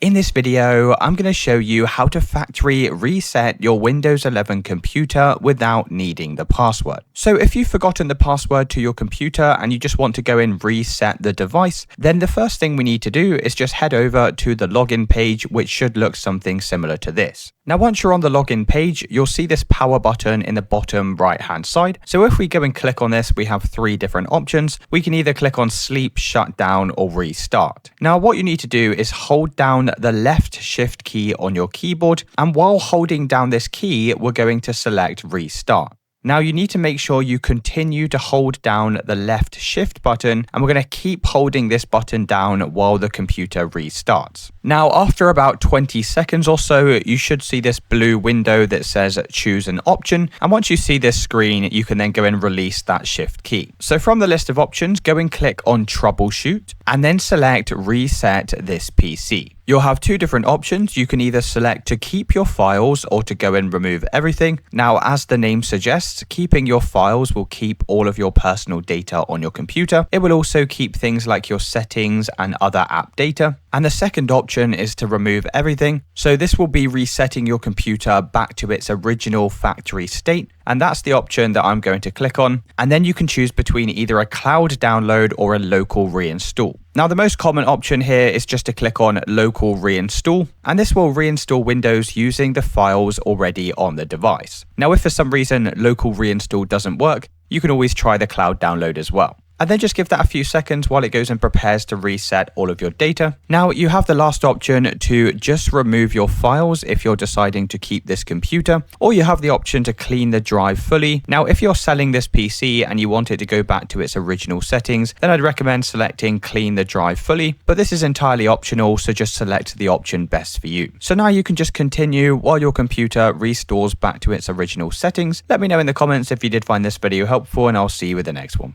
In this video, I'm going to show you how to factory reset your Windows 11 computer without needing the password. So if you've forgotten the password to your computer and you just want to go and reset the device, then the first thing we need to do is just head over to the login page, which should look something similar to this. Now, once you're on the login page, you'll see this power button in the bottom right hand side. So if we go and click on this, we have three different options. We can either click on sleep, shut down, or restart. Now, what you need to do is hold down the left shift key on your keyboard, and while holding down this key, we're going to select restart. Now you need to make sure you continue to hold down the left shift button, and we're going to keep holding this button down while the computer restarts. Now after about 20 seconds or so, you should see this blue window that says choose an option, and once you see this screen, you can then go and release that shift key. So from the list of options, go and click on troubleshoot and then select reset this PC. You'll have two different options. You can either select to keep your files or to go and remove everything. Now, as the name suggests, keeping your files will keep all of your personal data on your computer. It will also keep things like your settings and other app data. And the second option is to remove everything. So this will be resetting your computer back to its original factory state. And that's the option that I'm going to click on. And then you can choose between either a cloud download or a local reinstall. Now, the most common option here is just to click on local reinstall, and this will reinstall Windows using the files already on the device. Now, if for some reason local reinstall doesn't work, you can always try the cloud download as well. And then just give that a few seconds while it goes and prepares to reset all of your data. Now you have the last option to just remove your files if you're deciding to keep this computer, or you have the option to clean the drive fully. Now, if you're selling this PC and you want it to go back to its original settings, then I'd recommend selecting clean the drive fully, but this is entirely optional, so just select the option best for you. So now you can just continue while your computer restores back to its original settings. Let me know in the comments if you did find this video helpful, and I'll see you with the next one.